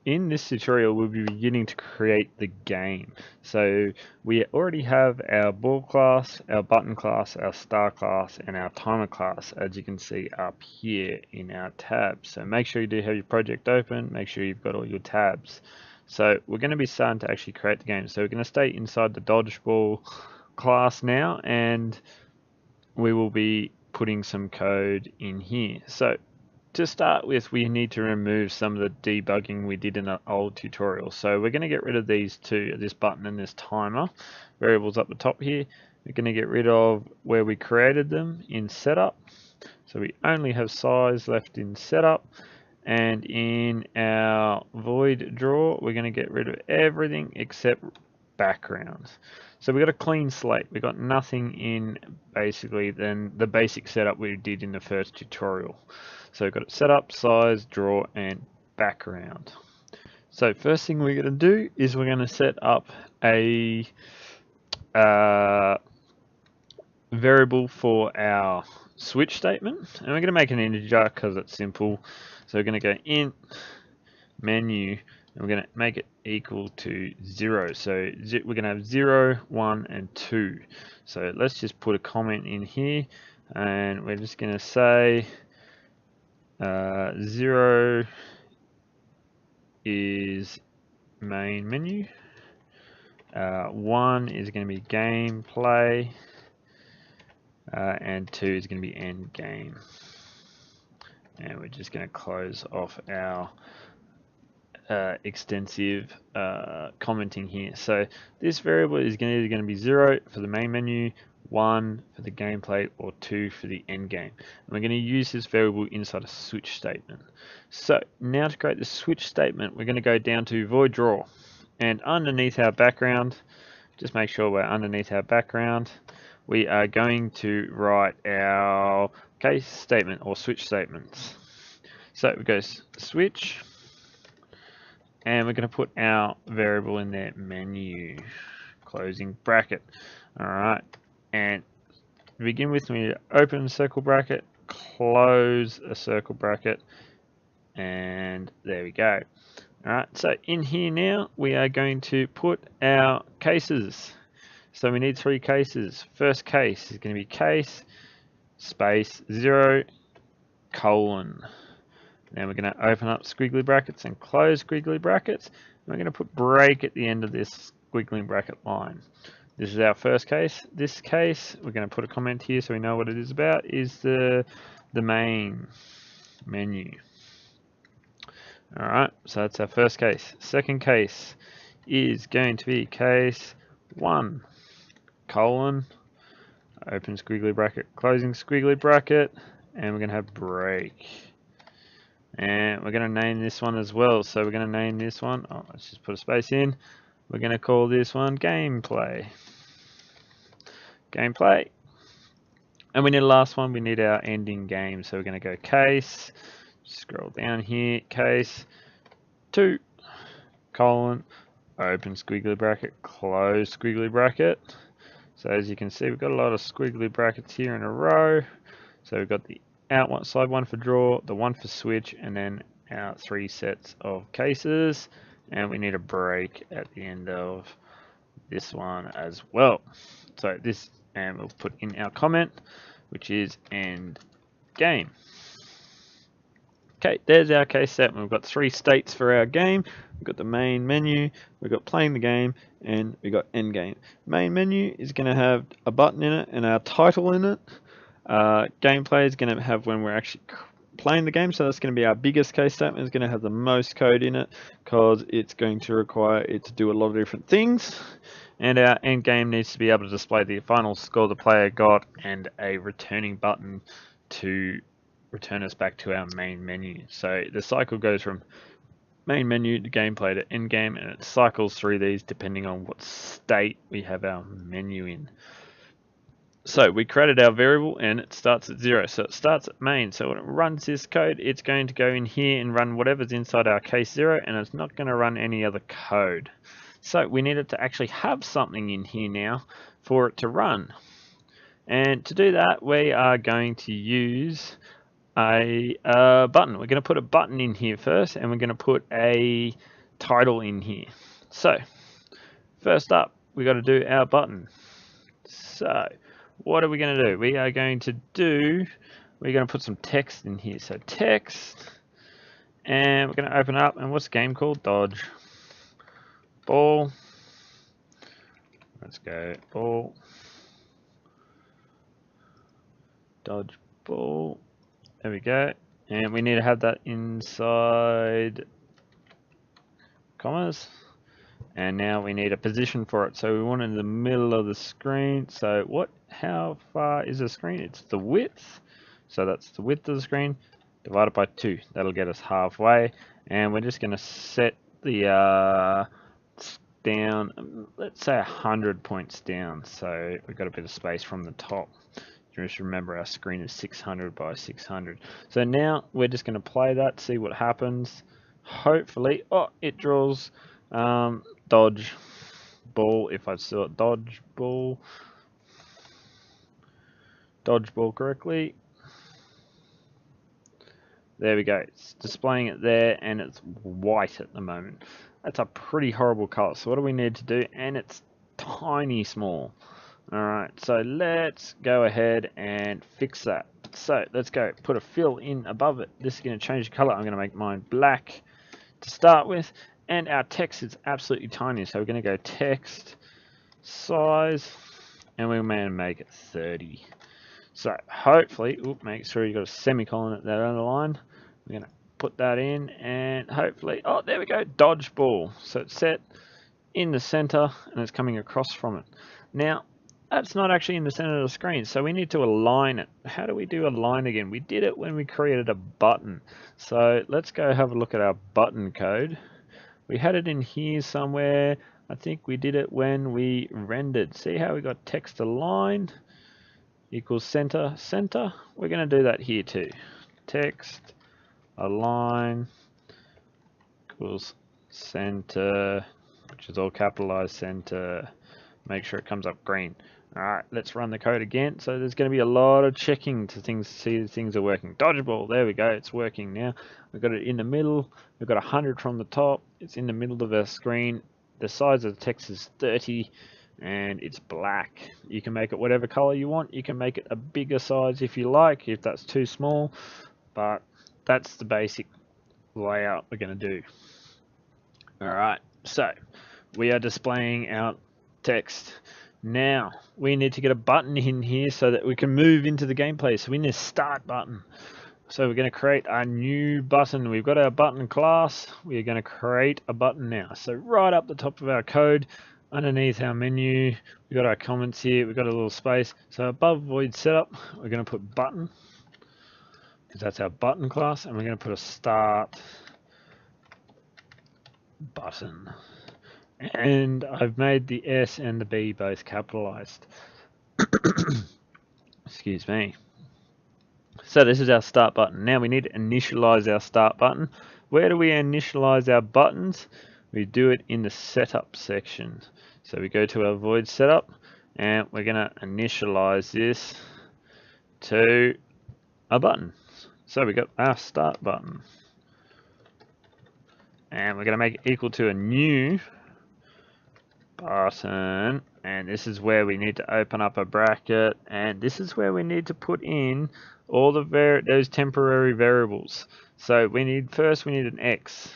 in this tutorial, we'll be beginning to create the game. So we already have our ball class, our button class, our star class, and our timer class, as you can see up here in our tabs. So make sure you do have your project open, make sure you've got all your tabs. So we're going to be starting to actually create the game. So we're going to stay inside the dodgeball class now, and we will be putting some code in here. So to start with, we need to remove some of the debugging we did in an old tutorial. So we're going to get rid of these two, this button and this timer variables up the top here. We're going to get rid of where we created them in setup. So we only have size left in setup. And in our void draw, we're going to get rid of everything except backgrounds. So we got a clean slate. We got nothing in basically than the basic setup we did in the first tutorial. So we've got it set up, size, draw, and background. So first thing we're going to do is we're going to set up a variable for our switch statement, and we're going to make an integer because it's simple. So we're going to go int menu, and we're going to make it equal to 0. So we're going to have 0, 1, and 2. So let's just put a comment in here, and we're just going to say 0 is main menu, 1 is going to be gameplay, and 2 is going to be end game. And we're just going to close off our extensive commenting here. So this variable is either going to be 0 for the main menu, 1 for the gameplay, or 2 for the end game. And we're going to use this variable inside a switch statement. So now to create the switch statement, we're going to go down to void draw, and underneath our background, just make sure we're underneath our background, we are going to write our case statement or switch statements. So we go switch, and we're going to put our variable in there, menu, closing bracket. All right, and to begin with, we need to open a circle bracket, close a circle bracket, and there we go. All right, so in here now, we are going to put our cases. So we need 3 cases. First case is going to be case space 0 colon. Then we're going to open up squiggly brackets and close squiggly brackets. And we're going to put break at the end of this squiggly bracket line. This is our first case. This case, we're going to put a comment here so we know what it is about, is the main menu. Alright, so that's our first case. Second case is going to be case 1 colon, open squiggly bracket, closing squiggly bracket, and we're going to have break. And we're going to name this one as well. So we're going to name this one, let's just put a space in. We're going to call this one gameplay. Gameplay. And we need the last one, we need our ending game. So we're going to go case, scroll down here, case 2 colon, open squiggly bracket, close squiggly bracket. So as you can see, we've got a lot of squiggly brackets here in a row. So we've got the side one for draw, the one for switch, and then our 3 sets of cases. And we need a break at the end of this one as well. So this, and we'll put in our comment, which is end game. Okay, there's our case set. We've got 3 states for our game. We've got the main menu, we've got playing the game, and we've got end game. Main menu is going to have a button in it and our title in it. Gameplay is going to have when we're actually playing the game, so that's going to be our biggest case statement. It's going to have the most code in it because it's going to require it to do a lot of different things. And our end game needs to be able to display the final score the player got and a returning button to return us back to our main menu. So the cycle goes from main menu to gameplay to end game, and it cycles through these depending on what state we have our menu in. So we created our variable and it starts at 0. So it starts at main. So when it runs this code, it's going to go in here and run whatever's inside our case 0, and it's not going to run any other code. So we needed to actually have something in here now for it to run. And to do that, we are going to use a button. We're going to put a button in here first, and we're going to put a title in here. So first up, we got to do our button. So what are we going to do? We are going to put some text in here. So text, and we're going to open up, and what's the game called? Dodge ball. Let's go ball. Dodge ball. There we go. And we need to have that inside commas. And now we need a position for it. So we want it in the middle of the screen. So how far is the screen? It's the width. So that's the width of the screen divided by 2. That'll get us halfway. And we're just going to set the down, let's say 100 points down. So we've got a bit of space from the top. Just remember our screen is 600 by 600. So now we're just going to play that, see what happens. Hopefully, it draws dodge ball. If I saw it, dodge ball correctly. There we go. It's displaying it there, and it's white at the moment. That's a pretty horrible color. So what do we need to do? And it's tiny small. Alright, so let's go ahead and fix that. So let's go put a fill in above it. This is going to change the color. I'm going to make mine black to start with. And our text is absolutely tiny. So we're going to go text size, and we're going to make it 30. So hopefully, make sure you got a semicolon at that underline. We're going to put that in, and hopefully, there we go, dodgeball. So it's set in the center, and it's coming across from it. Now, that's not actually in the center of the screen, so we need to align it. How do we do align again? We did it when we created a button. So let's go have a look at our button code. We had it in here somewhere. I think we did it when we rendered. See how we got text align equals center, center? We're going to do that here too. Text align equals center, which is all capitalized center. Make sure it comes up green. Alright, let's run the code again. So there's going to be a lot of checking to see if things are working. Dodgeball, there we go, it's working now. We've got it in the middle. We've got 100 from the top. It's in the middle of our screen. The size of the text is 30, and it's black. You can make it whatever color you want. You can make it a bigger size if you like, if that's too small. But that's the basic layout we're going to do. Alright, so we are displaying our text. Now we need to get a button in here so that we can move into the gameplay. So we need a start button. So we're going to create a new button. We've got our button class. We're going to create a button now. So right up the top of our code, underneath our menu, we've got our comments here. We've got a little space. So above void setup, we're going to put button, because that's our button class, and we're going to put a start button. And I've made the S and the B both capitalized. Excuse me. So this is our start button. Now we need to initialize our start button. Where do we initialize our buttons? We do it in the setup section. So we go to our void setup, and we're going to initialize this to a button. So we got our start button. And we're going to make it equal to a new button, and this is where we need to open up a bracket, and this is where we need to put in all those temporary variables. So we need an X,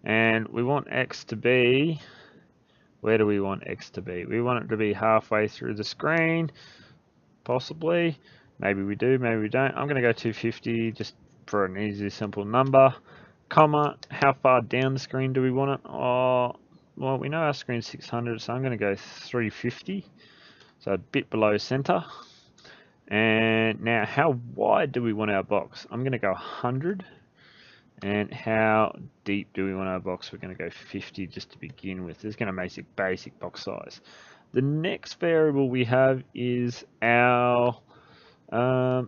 and we want X to be, where do we want X to be? We want it to be halfway through the screen, possibly. Maybe we do, maybe we don't. I'm going to go 250 just for an easy simple number, comma, how far down the screen do we want it? Well, we know our screen's 600, so I'm going to go 350, so a bit below center. And now, how wide do we want our box? I'm going to go 100. And how deep do we want our box? We're going to go 50 just to begin with. This is going to make it basic box size. The next variable we have is our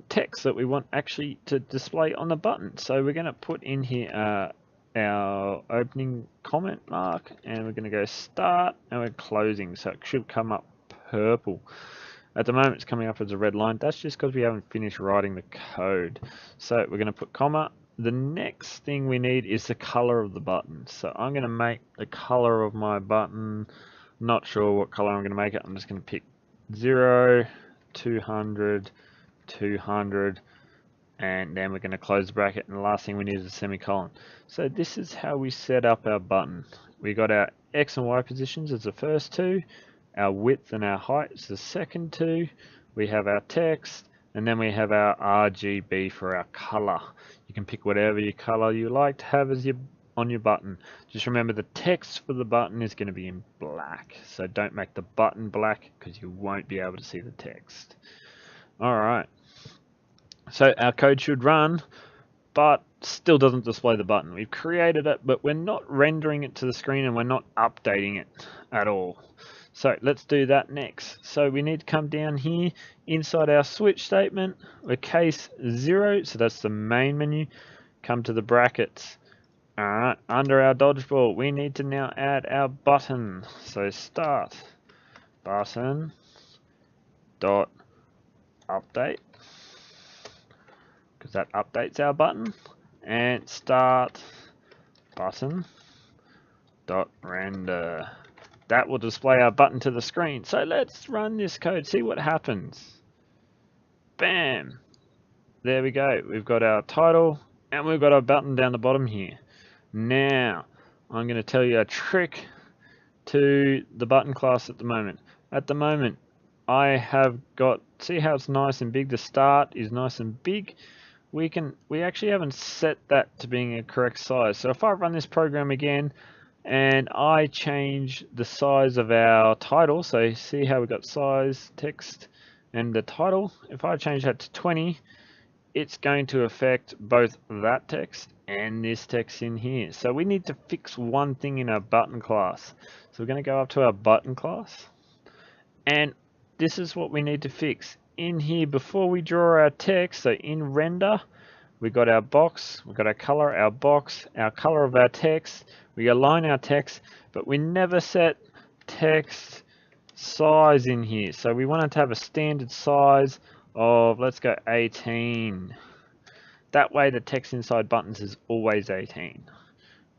text that we want actually to display on the button. So we're going to put in here our opening comment mark, and we're going to go start, and we're closing, so it should come up purple. At the moment it's coming up as a red line. That's just because we haven't finished writing the code. So we're going to put comma. The next thing we need is the color of the button. So I'm going to make the color of my button, not sure what color I'm going to make it. I'm just going to pick 0, 200, 200, and then we're going to close the bracket, and the last thing we need is a semicolon. So this is how we set up our button. We got our X and Y positions as the first two, our width and our height is the second two, we have our text, and then we have our RGB for our color. You can pick whatever your color you like to have as on your button. Just remember the text for the button is going to be in black, so don't make the button black because you won't be able to see the text. Alright, so our code should run, but still doesn't display the button. We've created it, but we're not rendering it to the screen and we're not updating it at all. So let's do that next. So we need to come down here inside our switch statement. We're case 0, so that's the main menu. Come to the brackets. Alright, under our dodgeball, we need to now add our button. So start button dot update, because that updates our button, and start button dot render. That will display our button to the screen. So let's run this code, see what happens. Bam! There we go. We've got our title and we've got our button down the bottom here. Now, I'm going to tell you a trick to the button class at the moment. At the moment, I have got, see how it's nice and big? The start is nice and big. We actually haven't set that to being a correct size. So if I run this program again, and I change the size of our title, so see how we got size, text, and the title. If I change that to 20, it's going to affect both that text and this text in here. So we need to fix one thing in our button class. So we're going to go up to our button class, and this is what we need to fix. In here, before we draw our text, so in render, we got our box, we got our color, our box, our color of our text. We align our text, but we never set text size in here. So we want it to have a standard size of, let's go 18. That way the text inside buttons is always 18.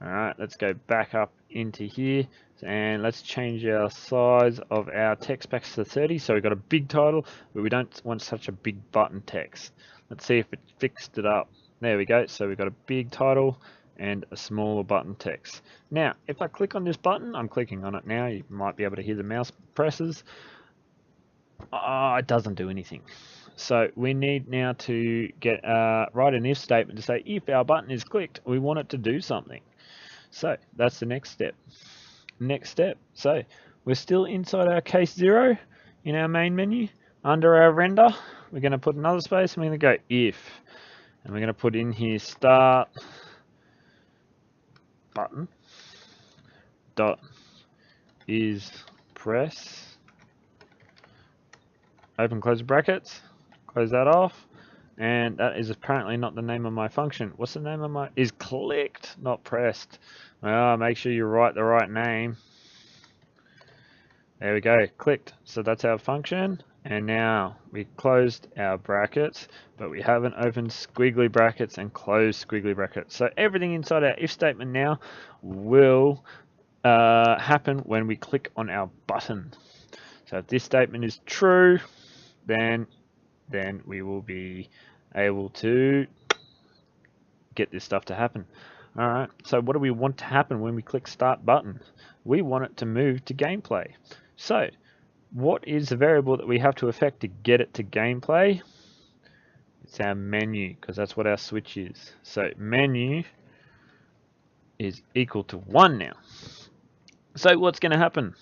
Alright, let's go back up into here and let's change our size of our text back to 30. So we've got a big title, but we don't want such a big button text. Let's see if it fixed it up. There we go. So we've got a big title and a smaller button text. Now, if I click on this button, I'm clicking on it now. You might be able to hear the mouse presses. It doesn't do anything. So we need now to get write an if statement to say if our button is clicked, we want it to do something. So that's the next step. Next step. So we're still inside our case 0 in our main menu. Under our render, we're going to put another space and we're going to go if. And we're going to put in here start button dot is press, open close brackets, close that off, and that is apparently not the name of my function. What's the name of my, is clicked, not pressed. Well, make sure you write the right name. There we go, clicked. So that's our function, and now we closed our brackets, but we haven't opened squiggly brackets and closed squiggly brackets. So everything inside our if statement now will happen when we click on our button. So if this statement is true, then we will be able to get this stuff to happen. Alright, so what do we want to happen when we click start button? We want it to move to gameplay. So what is the variable that we have to affect to get it to gameplay? It's our menu, because that's what our switch is. So menu is equal to 1 now. So what's going to happen?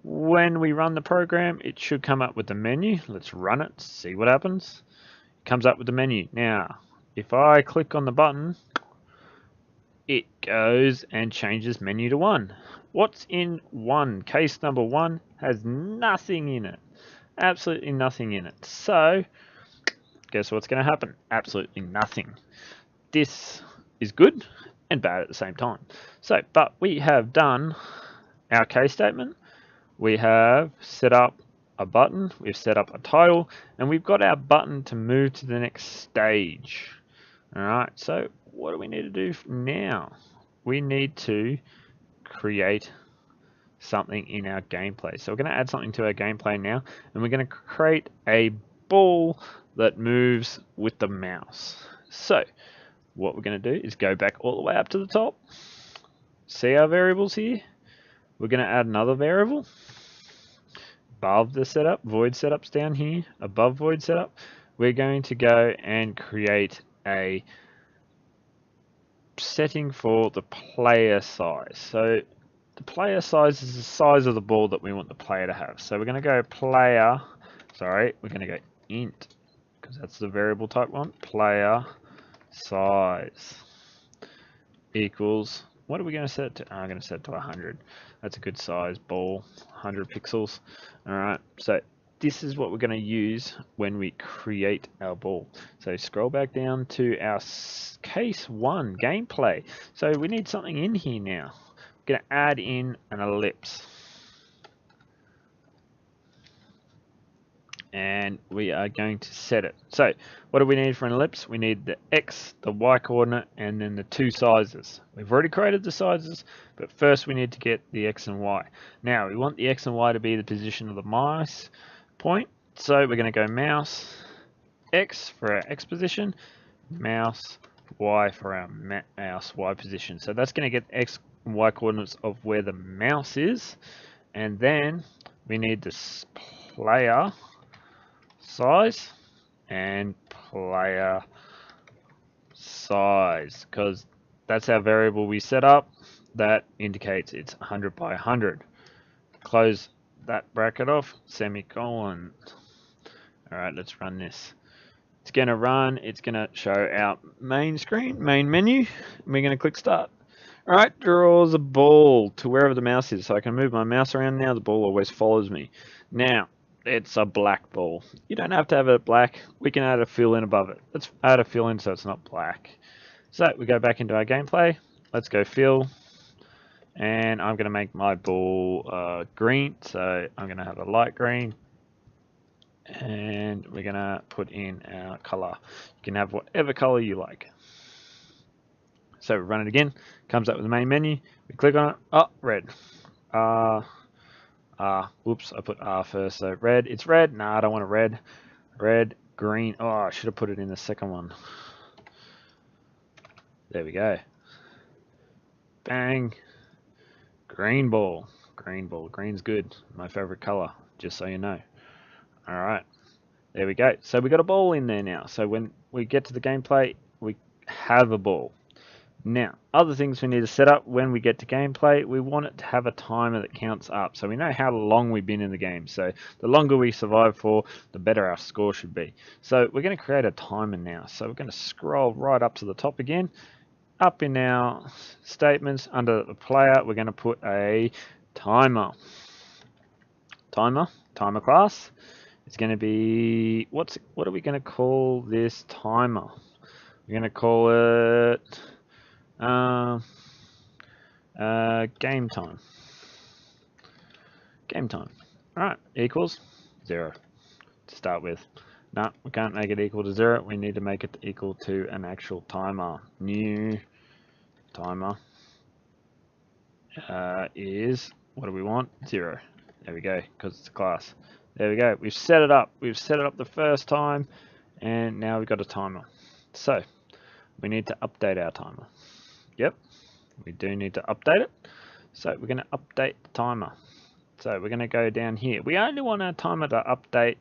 When we run the program, it should come up with the menu. Let's run it, see what happens. It comes up with the menu. Now, if I click on the button, it goes and changes menu to 1. What's in 1? Case number 1 has nothing in it. Absolutely nothing in it. So, guess what's going to happen? Absolutely nothing. This is good and bad at the same time. So, but we have done our case statement. We have set up a button, we've set up a title, and we've got our button to move to the next stage. Alright, so what do we need to do now? We need to create something in our gameplay. So we're going to add something to our gameplay now, and we're going to create a ball that moves with the mouse. So what we're going to do is go back all the way up to the top. See our variables here? We're going to add another variable above the setup. Void setup's down here, above void setup. We're going to go and create a setting for the player size. So the player size is the size of the ball that we want the player to have. So we're going to go we're going to go int, because that's the variable type one, player size equals, what are we going to set it to? I'm going to set it to 100. That's a good size ball, 100 pixels. Alright, so this is what we're going to use when we create our ball. So scroll back down to our case 1 gameplay. So we need something in here now. We're going to add in an ellipse. And we are going to set it. So what do we need for an ellipse? We need the X, the Y coordinate, and then the 2 sizes. We've already created the sizes, but first we need to get the X and Y. Now we want the X and Y to be the position of the mouse point. So we're going to go mouse X for our X position, mouse Y for our mouse Y position. So that's going to get X and Y coordinates of where the mouse is. And then we need this player size and player size, because that's our variable we set up that indicates it's 100 by 100. Close that bracket off, semicolon. Alright, let's run this. It's going to run, it's going to show our main screen, main menu, and we're going to click start. Alright, draws a ball to wherever the mouse is, so I can move my mouse around now, the ball always follows me. Now, it's a black ball. You don't have to have it black. We can add a fill in above it. Let's add a fill in so it's not black. So we go back into our gameplay. Let's go fill. And I'm going to make my ball green. So I'm going to have a light green. And we're going to put in our color. You can have whatever color you like. So we run it again. Comes up with the main menu. We click on it. Oh, red. Whoops, I put R first, so red, it's red, nah, I don't want a red, red, green, oh, I should have put it in the second one, there we go, bang, green ball, green's good, my favorite color, just so you know. Alright, there we go, so we got a ball in there now, so when we get to the gameplay, we have a ball. Now, other things we need to set up when we get to gameplay, we want it to have a timer that counts up. So we know how long we've been in the game. So the longer we survive for, the better our score should be. So we're going to create a timer now. So we're going to scroll right up to the top again. Up in our statements, under the player, we're going to put a timer. Timer class. It's going to be, what are we going to call this timer? We're going to call it game time. Alright, equals 0 to start with. No, we can't make it equal to 0. We need to make it equal to an actual timer. New timer is, what do we want? 0. There we go, because it's a class. There we go. We've set it up. We've set it up the first time, and now we've got a timer. So we need to update our timer. Yep, we do need to update it. So we're going to update the timer. So we're going to go down here. We only want our timer to update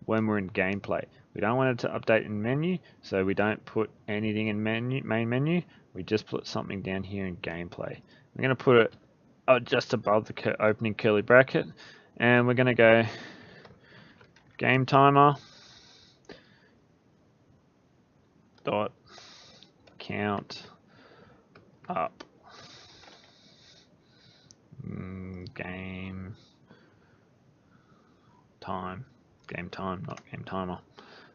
when we're in gameplay. We don't want it to update in menu, so we don't put anything in main menu. We just put something down here in gameplay. We're going to put it just above the opening curly bracket, and we're going to go game timer dot count up game time, not game timer.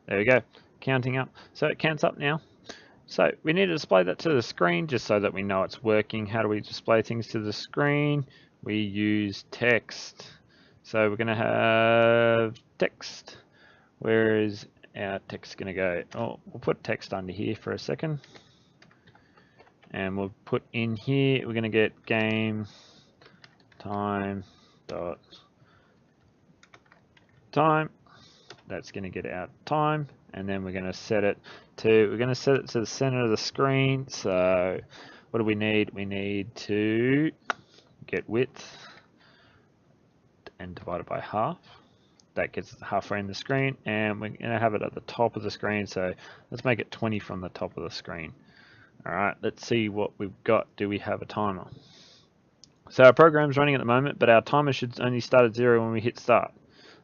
There we go, counting up. So it counts up now. So we need to display that to the screen just so that we know it's working. How do we display things to the screen? We use text. So we're going to have text. Where is our text going to go? Oh, we'll put text under here for a second. And we'll put in here, we're going to get game time dot time. That's going to get our time. And then we're going to set it to, the center of the screen. So what do we need? We need to get width and divide it by half. That gets us halfway in the screen, and we're going to have it at the top of the screen. So let's make it 20 from the top of the screen. All right, let's see what we've got. Do we have a timer? So our program's running at the moment, but our timer should only start at 0 when we hit start.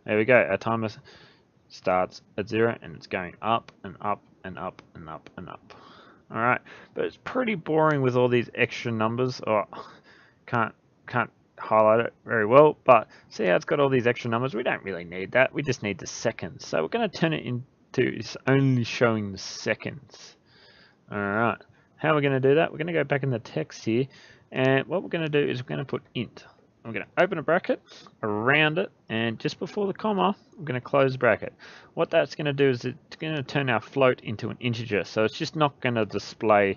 There we go. Our timer starts at 0 and it's going up and up and up and up and up. All right, but it's pretty boring with all these extra numbers. Oh, can't highlight it very well, but see how it's got all these extra numbers? We don't really need that. We just need the seconds. So we're going to turn it into it's only showing the seconds. All right. How are we going to do that? We're going to go back in the text here, and what we're going to do is we're going to put int. I'm going to open a bracket around it, and just before the comma, I'm going to close the bracket. What that's going to do is it's going to turn our float into an integer, so it's just not going to display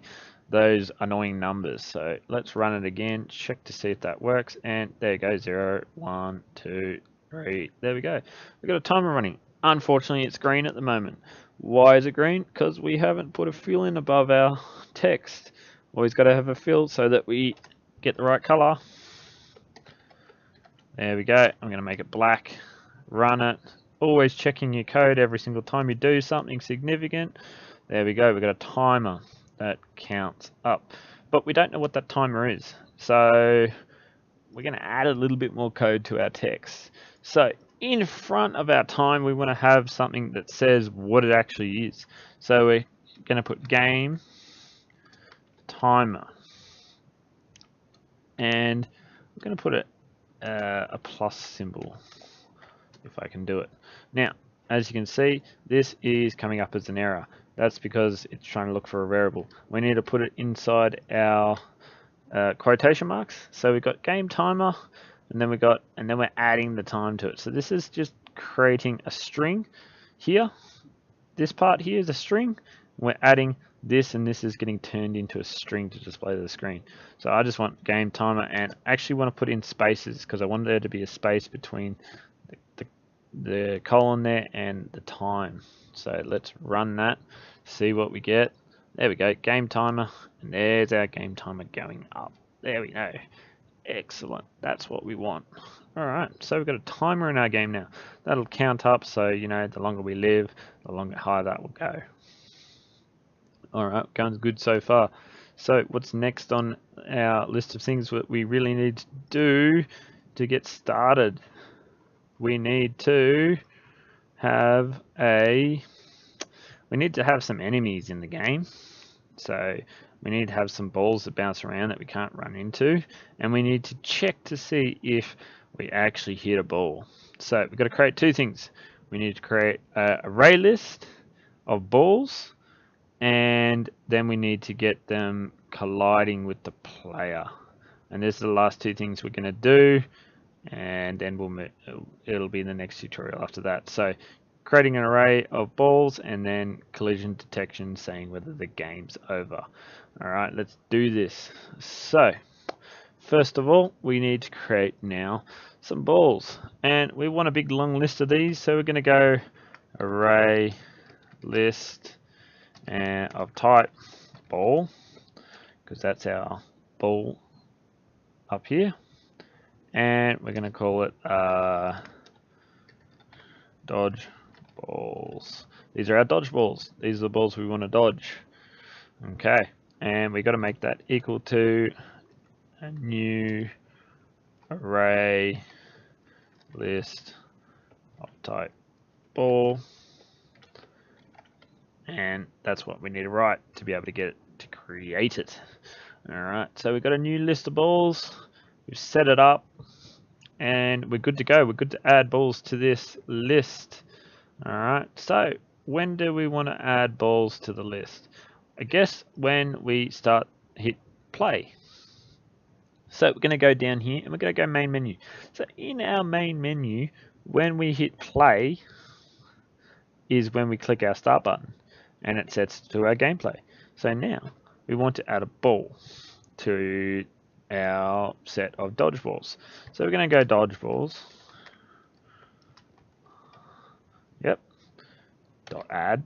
those annoying numbers. So let's run it again, check to see if that works, and there you go, 0, 1, 2, 3, there we go. We've got a timer running. Unfortunately, it's green at the moment. Why is it green? Because we haven't put a fill in above our text. Always got to have a fill so that we get the right color. There we go. I'm going to make it black. Run it. Always checking your code every single time you do something significant. There we go. We've got a timer that counts up. But we don't know what that timer is. So we're going to add a little bit more code to our text. So in front of our time, we want to have something that says what it actually is. So we're going to put game timer. And we're going to put a plus symbol, if I can do it. Now, as you can see, this is coming up as an error. That's because it's trying to look for a variable. We need to put it inside our quotation marks. So we've got game timer, and then we're adding the time to it. So this is just creating a string here. This part here is a string. We're adding this, and this is getting turned into a string to display to the screen. So I just want game timer, and I actually want to put in spaces because I want there to be a space between the colon there and the time. So let's run that, see what we get. There we go, game timer, and there's our game timer going up. There we go. Excellent. That's what we want. All right, so we've got a timer in our game now. That'll count up, so you know, the longer we live, the longer higher that will go. All right, going good so far. So what's next on our list of things that we really need to do to get started? We need to have some enemies in the game. So we need to have some balls that bounce around that we can't run into, and we need to check to see if we actually hit a ball. So we've got to create two things. We need to create an array list of balls, and then we need to get them colliding with the player. And these are the last two things we're going to do, and then it'll be in the next tutorial after that. So creating an array of balls, and then collision detection saying whether the game's over. All right, let's do this. So first of all, we need to create now some balls, and we want a big long list of these. So we're going to go array list and of type ball, because that's our ball up here, and we're going to call it Dodgeballs. These are our Dodgeballs. These are the balls we want to dodge. Okay, and we got to make that equal to a new array list of type ball, and that's what we need to write to be able to get it to create it. All right, so we've got a new list of balls. We've set it up, and we're good to go. We're good to add balls to this list. All right, so when do we want to add balls to the list? I guess when we hit play. So we're going to go down here and we're going to go main menu. So in our main menu, when we hit play, is when we click our start button and it sets to our gameplay. So now we want to add a ball to our set of dodgeballs. So we're going to go dodgeballs. Yep. Dot add.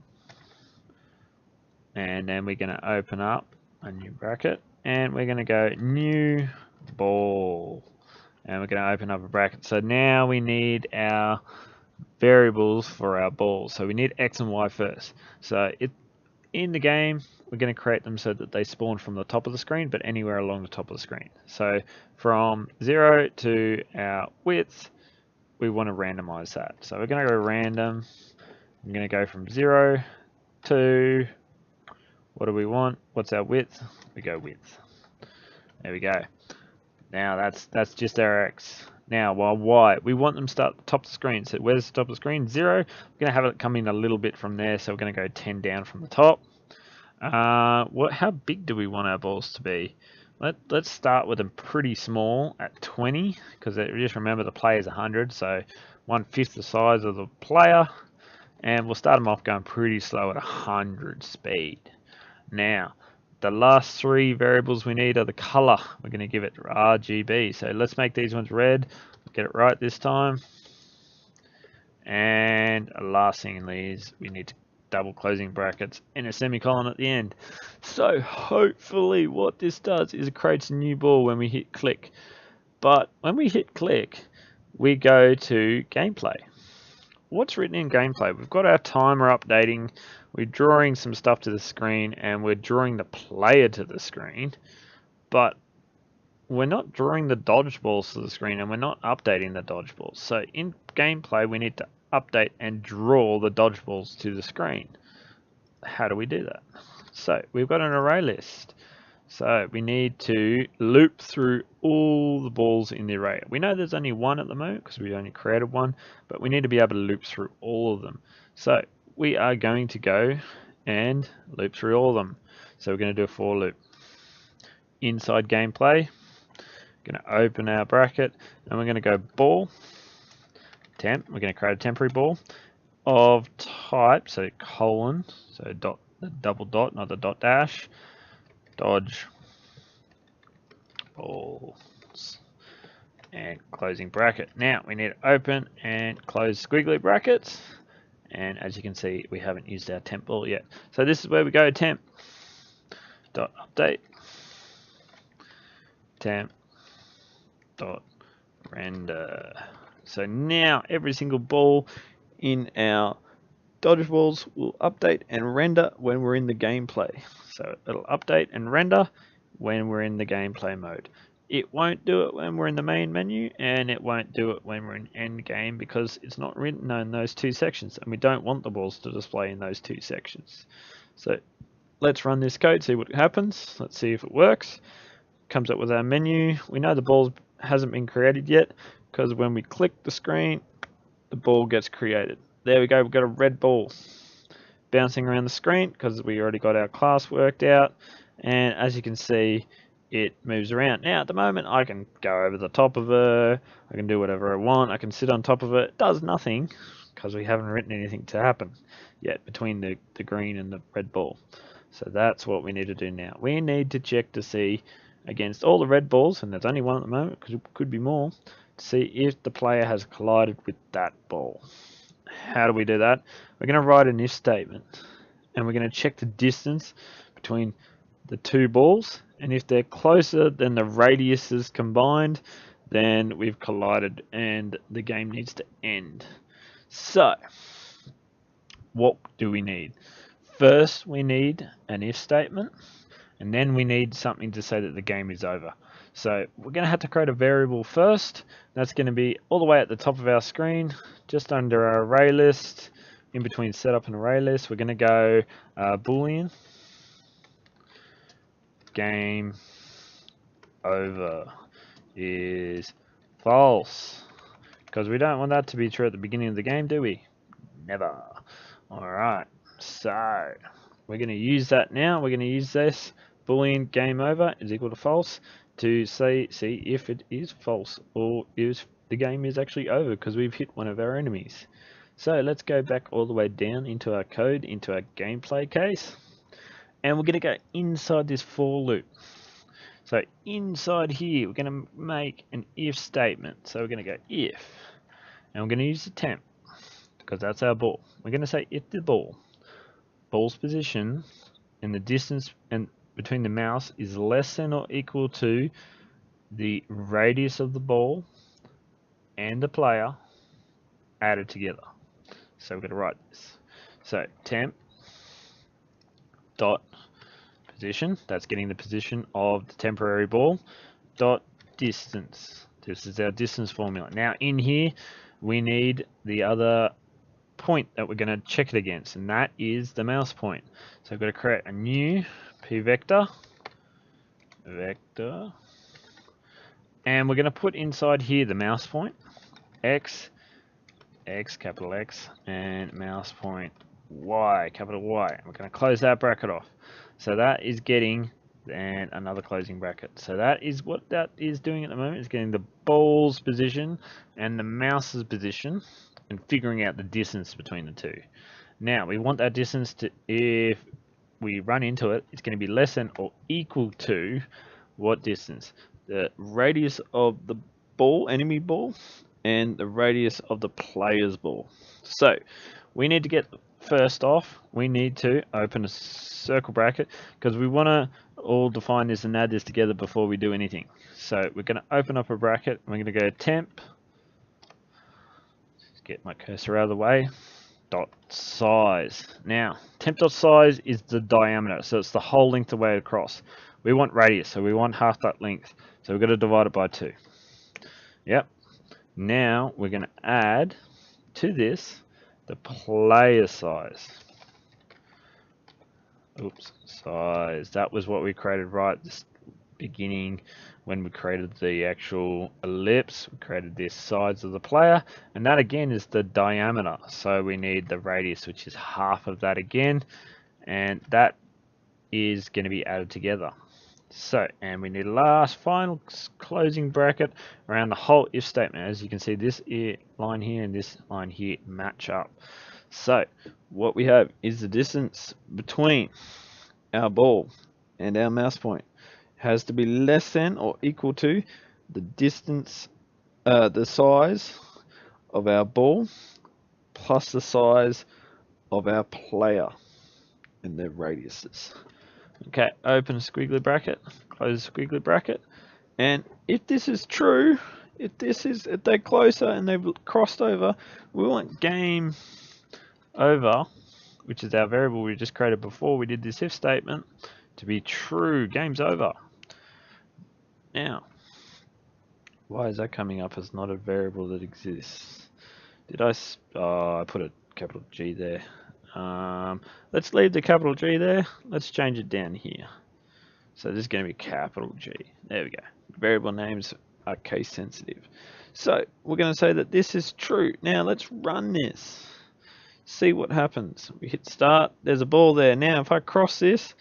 And then we're going to open up a new bracket and we're going to go new ball. And we're going to open up a bracket. So now we need our variables for our balls. So we need X and Y first. So in the game, we're going to create them so that they spawn from the top of the screen, but anywhere along the top of the screen. So from 0 to our width, we want to randomize that. So we're going to go random. I'm going to go from 0 to, what do we want? What's our width? We go width. There we go. Now that's just our X. Now, while Y, we want them to start at the top of the screen. So where's the top of the screen? 0. We're going to have it come in a little bit from there. So we're going to go 10 down from the top. How big do we want our balls to be? Let's start with them pretty small at 20, because just remember the player is 100, so 1/5 the size of the player. And we'll start them off going pretty slow at 100 speed. Now, the last 3 variables we need are the color. We're going to give it RGB. So let's make these ones red. Get it right this time. And last thing in these, we need to double closing brackets and a semicolon at the end. So hopefully what this does is it creates a new ball when we hit click. But when we hit click, we go to gameplay. What's written in gameplay? We've got our timer updating, we're drawing some stuff to the screen, and we're drawing the player to the screen, but we're not drawing the dodgeballs to the screen, and we're not updating the dodgeballs. So in gameplay, we need to update and draw the dodgeballs to the screen. How do we do that? So we've got an array list. So we need to loop through all the balls in the array. We know there's only one at the moment because we only created one, but we need to be able to loop through all of them. So we are going to go and loop through all of them. So we're going to do a for loop. Inside gameplay, going to open our bracket and we're going to go ball temp. We're going to create a temporary ball of type, so colon, so dot, the double dot, not the dot dash. Dodge balls and closing bracket. Now we need to open and close squiggly brackets, and as you can see we haven't used our temp ball yet, so this is where we go. Temp dot update, temp dot render. So now every single ball in our dodgeballs will update and render when we're in the gameplay. So it'll update and render when we're in the gameplay mode. It won't do it when we're in the main menu, and it won't do it when we're in end game because it's not written in those 2 sections, and we don't want the balls to display in those 2 sections. So let's run this code, see what happens. Let's see if it works. Comes up with our menu. We know the ball hasn't been created yet because when we click the screen, the ball gets created. There we go, we've got a red ball bouncing around the screen because we already got our class worked out, and as you can see it moves around. Now at the moment I can go over the top of it, I can do whatever I want, I can sit on top of it. It does nothing because we haven't written anything to happen yet between the green and the red ball. So that's what we need to do now. We need to check to see against all the red balls, and there's only one at the moment because it could be more, to see if the player has collided with that ball. How do we do that? We're going to write an if statement and we're going to check the distance between the 2 balls, and if they're closer than the radiuses combined, then we've collided and the game needs to end. So what do we need? First we need an if statement, and then we need something to say that the game is over. So we're going to have to create a variable first. That's going to be all the way at the top of our screen, just under our array list, in between setup and array list. We're going to go boolean game over is false, because we don't want that to be true at the beginning of the game, do we? Never. Alright, so we're going to use that now. We're going to use this boolean game over is equal to false to see if it is false or if the game is actually over because we've hit one of our enemies. So let's go back all the way down into our code, into our gameplay case, and we're going to go inside this for loop. So inside here, we're going to make an if statement. So we're going to go if, and we're going to use the temp because that's our ball. We're going to say if the ball's position and the distance and between the mouse is less than or equal to the radius of the ball and the player added together. So we're going to write this. So temp dot position, that's getting the position of the temporary ball, dot distance. This is our distance formula. Now in here we need the other point that we're going to check it against, and that is the mouse point. So I've got to create a new p vector, and we're going to put inside here the mouse point, x, capital X, and mouse point y, capital Y. And we're going to close that bracket off. So that is getting, and another closing bracket. So that is what that is doing at the moment, is getting the ball's position and the mouse's position and figuring out the distance between the two. Now we want that distance to, if we run into it, it's going to be less than or equal to what distance? The radius of the ball, enemy ball, and the radius of the player's ball. So we need to get, first off, we need to open a circle bracket because we want to all define this and add this together before we do anything. So we're going to open up a bracket. We're going to go temp, let's get my cursor out of the way, dot size. Now temp dot size is the diameter, so it's the whole length away across. We want radius, so we want half that length, so we're going to divide it by 2. Yep. Now we're going to add to this the player size. Oops, size. That was what we created right at the beginning when we created the actual ellipse. We created this size of the player, and that again is the diameter. So we need the radius, which is half of that again, and that is going to be added together. So, and we need a last final closing bracket around the whole if statement. As you can see, this line here and this line here match up. So what we have is the distance between our ball and our mouse point has to be less than or equal to the distance, the size of our ball plus the size of our player and their radiuses. Okay, open a squiggly bracket, close a squiggly bracket, and if this is true, if they're closer and they've crossed over, we want game over, which is our variable we just created before we did this if statement, to be true. Game's over. Now, why is that coming up as not a variable that exists? Did I put a capital G there. Let's leave the capital G there. Let's change it down here. So this is going to be capital G. There we go. Variable names are case sensitive. So we're going to say that this is true. Now let's run this. See what happens. We hit start. There's a ball there. Now if I cross this,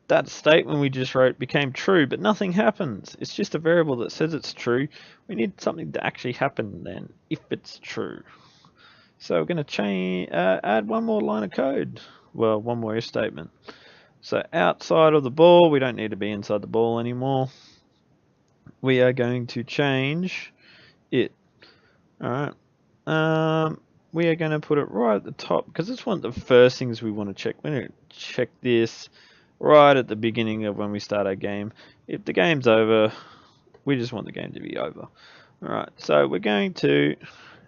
that statement we just wrote became true, but nothing happens. It's just a variable that says it's true. We need something to actually happen then, if it's true. So we're going to add one more line of code. Well, one more if statement. So outside of the ball, we don't need to be inside the ball anymore. We are going to change it. Alright. We are going to put it right at the top because it's one of the first things we want to check. We're going to check this right at the beginning of when we start our game. If the game's over, we just want the game to be over. Alright, so we're going to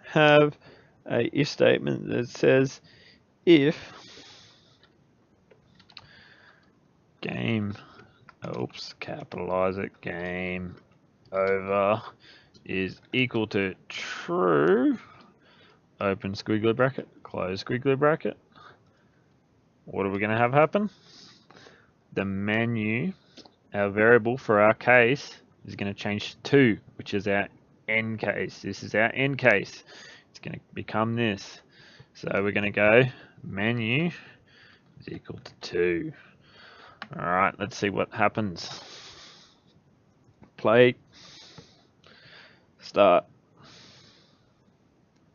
have a if statement that says if game, capitalize it, game over is equal to true, open squiggly bracket, close squiggly bracket. What are we going to have happen? The menu, our variable for our case, is going to change to 2, which is our end case. This is our end case. It's going to become this. So we're going to go menu is equal to 2. Alright, let's see what happens. play, start.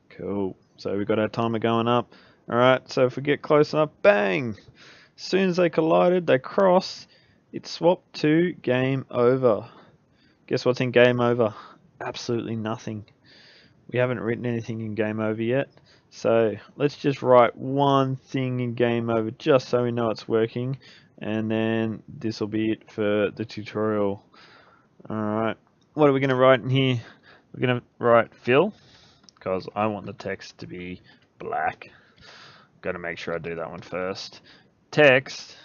Cool. So we've got our timer going up. Alright, so if we get close enough, bang! As soon as they collided, they cross, it swapped to game over. Guess what's in game over? Absolutely nothing. We haven't written anything in game over yet. So let's just write one thing in game over just so we know it's working. And then this will be it for the tutorial. Alright, what are we going to write in here? We're going to write fill, because I want the text to be black. Got to make sure I do that one first. Text,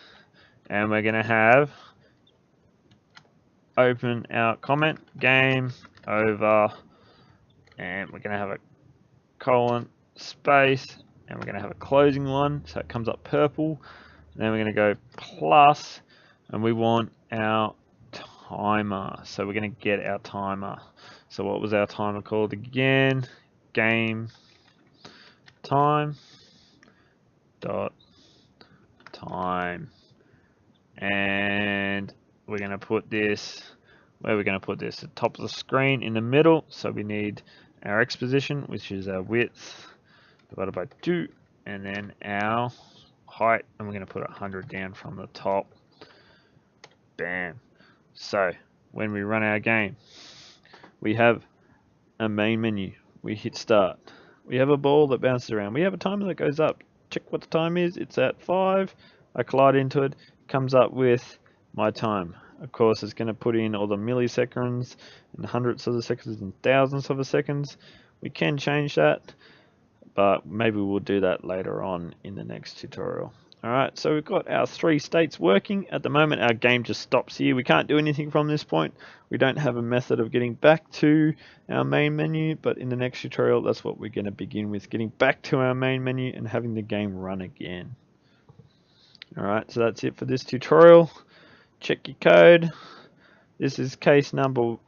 and we're going to have open our comment, game over, and we're going to have a colon, space, and we're going to have a closing one, so it comes up purple. And then we're going to go plus, and we want our timer. So we're going to get our timer. So what was our timer called again? Game time dot time. And we're going to put this, where are we going to put this? At the top of the screen in the middle. So we need our X position, which is our width divided by 2, and then our height, and we're going to put 100 down from the top. Bam. So when we run our game, we have a main menu. We hit start. We have a ball that bounces around. We have a timer that goes up. Check what the time is. It's at 5. I collide into it. Comes up with my time. Of course, it's going to put in all the milliseconds and hundredths of the seconds and thousands of the seconds. We can change that, but maybe we'll do that later on in the next tutorial. Alright, so we've got our 3 states working. At the moment, our game just stops here. We can't do anything from this point. We don't have a method of getting back to our main menu, but in the next tutorial, that's what we're going to begin with, getting back to our main menu and having the game run again. Alright, so that's it for this tutorial. Check your code. This is case 0.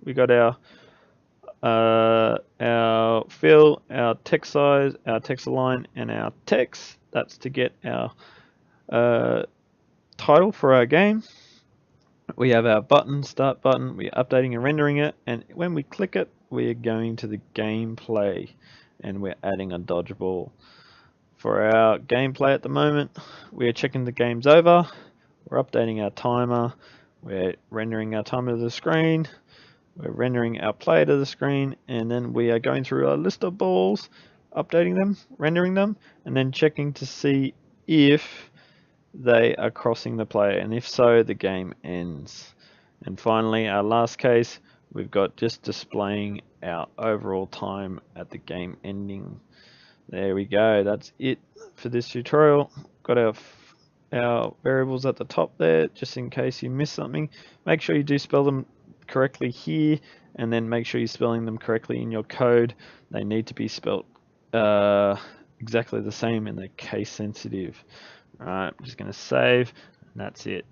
We got our fill, our text size, our text align, and our text. That's to get our title for our game. We have our button, start button. We're updating and rendering it, and when we click it, we are going to the gameplay, and we're adding a dodgeball. For our gameplay at the moment, we are checking the game's over. We're updating our timer. We're rendering our timer to the screen. We're rendering our player to the screen, and then we are going through our list of balls, updating them, rendering them, and then checking to see if they are crossing the player, and if so, the game ends. And finally, our last case, we've got just displaying our overall time at the game ending. There we go, that's it for this tutorial. Got our variables at the top there, just in case you miss something. Make sure you do spell them correctly here, and then make sure you're spelling them correctly in your code. They need to be spelled exactly the same, and they're case sensitive. Alright, I'm just going to save, and that's it.